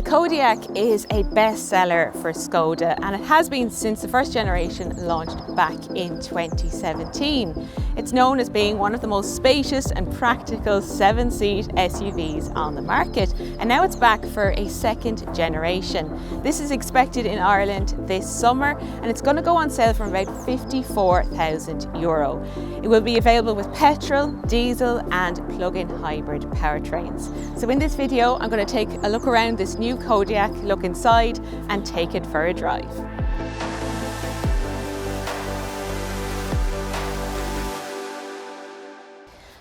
Kodiaq is a bestseller for Skoda, and it has been since the first generation launched back in 2017. It's known as being one of the most spacious and practical 7-seat SUVs on the market, and now it's back for a second generation. This is expected in Ireland this summer, and it's going to go on sale for about €54,000. It will be available with petrol, diesel and plug-in hybrid powertrains. So in this video I'm going to take a look around this new Kodiaq, look inside and take it for a drive.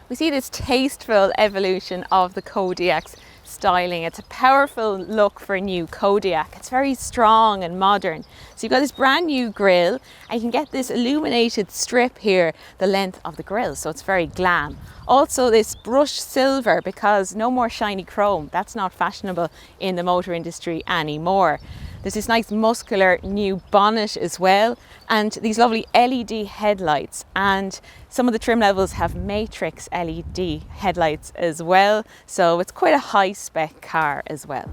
We see this tasteful evolution of the Kodiaq's styling. It's a powerful look for a new Kodiaq. It's very strong and modern. So you've got this brand new grille, and you can get this illuminated strip here, the length of the grille, so it's very glam. Also this brushed silver, because no more shiny chrome. That's not fashionable in the motor industry anymore. There's this nice muscular new bonnet as well, and these lovely LED headlights, and some of the trim levels have matrix LED headlights as well, so it's quite a high spec car as well.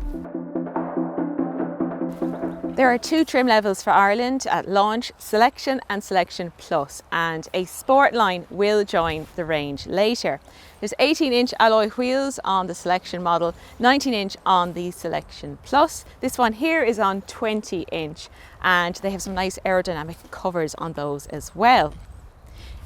There are two trim levels for Ireland at launch: Selection and Selection Plus, and a Sport line will join the range later. There's 18-inch alloy wheels on the Selection model, 19-inch on the Selection Plus. This one here is on 20-inch, and they have some nice aerodynamic covers on those as well.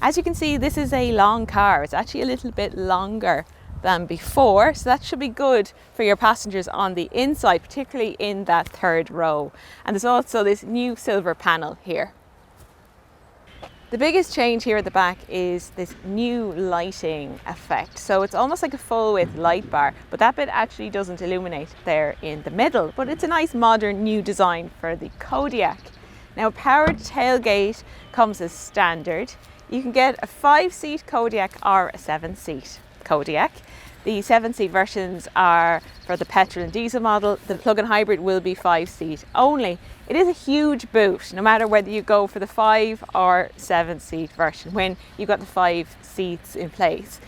As you can see, this is a long car. It's actually a little bit longer than before, so that should be good for your passengers on the inside, particularly in that third row. And there's also this new silver panel here. The biggest change here at the back is this new lighting effect. So it's almost like a full width light bar, but that bit actually doesn't illuminate there in the middle, but it's a nice modern new design for the Kodiaq. Now, a powered tailgate comes as standard. You can get a 5-seat Kodiaq or a 7-seat Kodiaq. The 7-seat versions are for the petrol and diesel model. The plug-in hybrid will be 5-seat only. It is a huge boot, no matter whether you go for the 5 or 7-seat version, when you've got the 5 seats in place.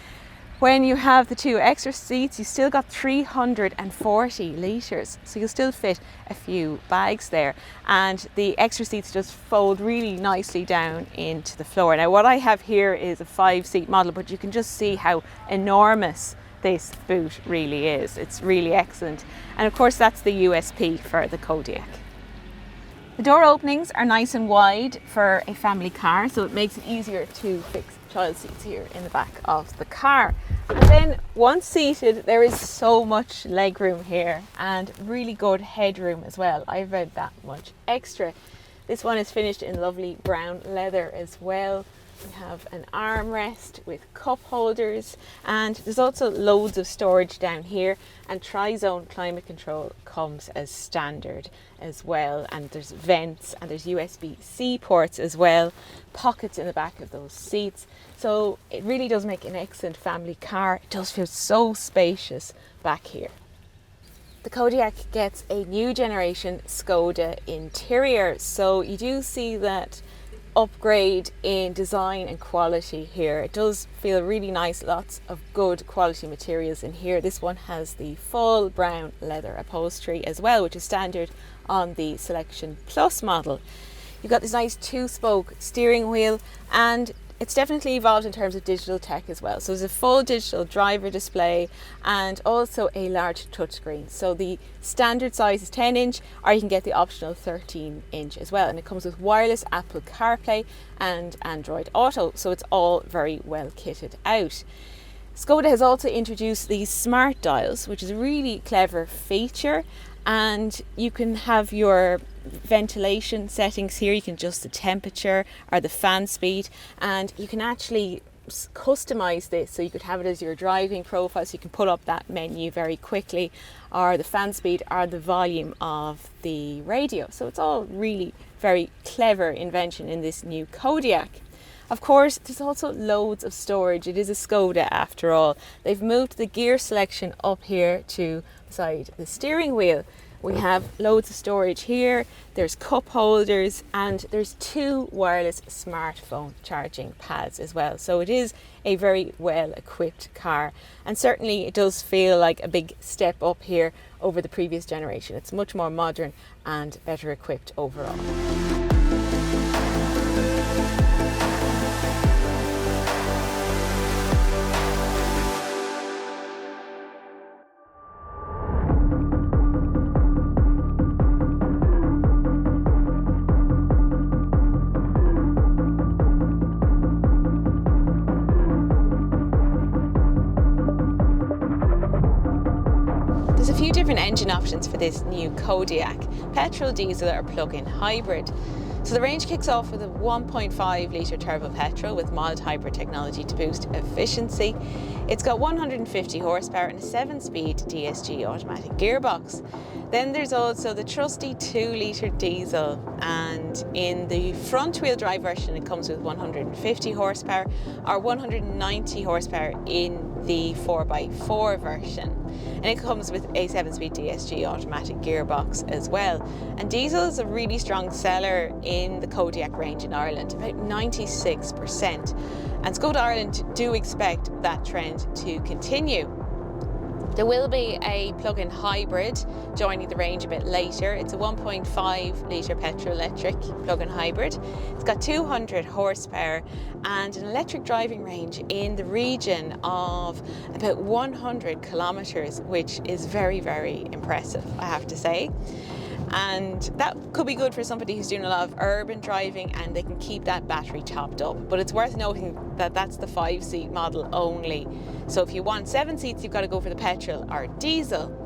When you have the 2 extra seats, you still got 340 litres, so you'll still fit a few bags there. And the extra seats just fold really nicely down into the floor. Now, what I have here is a 5-seat model, but you can just see how enormous this boot really is. It's really excellent. And of course, that's the USP for the Kodiaq. The door openings are nice and wide for a family car, so it makes it easier to fix child seats here in the back of the car. And then once seated, there is so much legroom here and really good headroom as well. I've read that much extra. This one is finished in lovely brown leather as well. We have an armrest with cup holders, and there's also loads of storage down here, and tri-zone climate control comes as standard as well, and there's vents and there's USB-C ports as well, pockets in the back of those seats. So it really does make an excellent family car. It does feel so spacious back here. The Kodiaq gets a new generation Skoda interior, so you do see that upgrade in design and quality here. It does feel really nice, lots of good quality materials in here. This one has the full brown leather upholstery as well, which is standard on the Selection Plus model. You've got this nice 2-spoke steering wheel, and it's definitely evolved in terms of digital tech as well. So there's a full digital driver display and also a large touchscreen. So the standard size is 10-inch, or you can get the optional 13-inch as well. And it comes with wireless Apple CarPlay and Android Auto. So it's all very well kitted out. Skoda has also introduced these smart dials, which is a really clever feature. And you can have your ventilation settings here. You can adjust the temperature or the fan speed, and you can actually customize this. So you could have it as your driving profile, so you can pull up that menu very quickly, or the fan speed or the volume of the radio. So it's all really very clever invention in this new Kodiaq. Of course, there's also loads of storage. It is a Skoda after all. They've moved the gear selection up here to beside the steering wheel, We have loads of storage here, there's cup holders, and there's 2 wireless smartphone charging pads as well. So it is a very well equipped car, and certainly it does feel like a big step up here over the previous generation. It's much more modern and better equipped overall. There's a few different engine options for this new Kodiaq: petrol, diesel or plug-in hybrid. So the range kicks off with a 1.5 litre turbo petrol with mild hybrid technology to boost efficiency. It's got 150 horsepower and a 7-speed DSG automatic gearbox. Then there's also the trusty 2 litre diesel, and in the front wheel drive version it comes with 150 horsepower or 190 horsepower in the 4x4 version. And it comes with a 7-speed DSG automatic gearbox as well. And diesel is a really strong seller in the Kodiaq range in Ireland, about 96%. And Skoda Ireland do expect that trend to continue. There will be a plug-in hybrid joining the range a bit later. It's a 1.5 litre petrol electric plug-in hybrid. It's got 200 horsepower and an electric driving range in the region of about 100 kilometres, which is very, very impressive, I have to say. And that could be good for somebody who's doing a lot of urban driving and they can keep that battery topped up. But it's worth noting that that's the 5-seat model only. So if you want 7 seats, you've got to go for the petrol or diesel.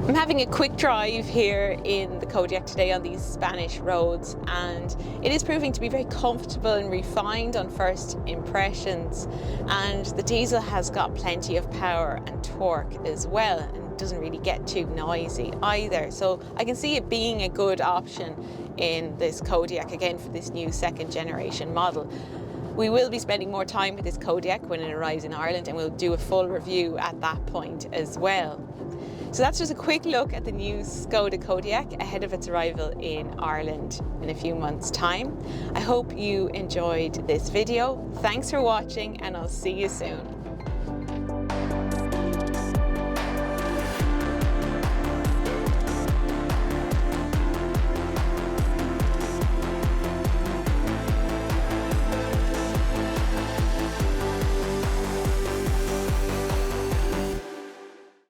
I'm having a quick drive here in the Kodiaq today on these Spanish roads, and it is proving to be very comfortable and refined on first impressions. And the diesel has got plenty of power and torque as well, and doesn't really get too noisy either. So I can see it being a good option in this Kodiaq, again for this new 2nd generation model. We will be spending more time with this Kodiaq when it arrives in Ireland, and we'll do a full review at that point as well. So that's just a quick look at the new Skoda Kodiaq ahead of its arrival in Ireland in a few months' time. I hope you enjoyed this video. Thanks for watching, and I'll see you soon.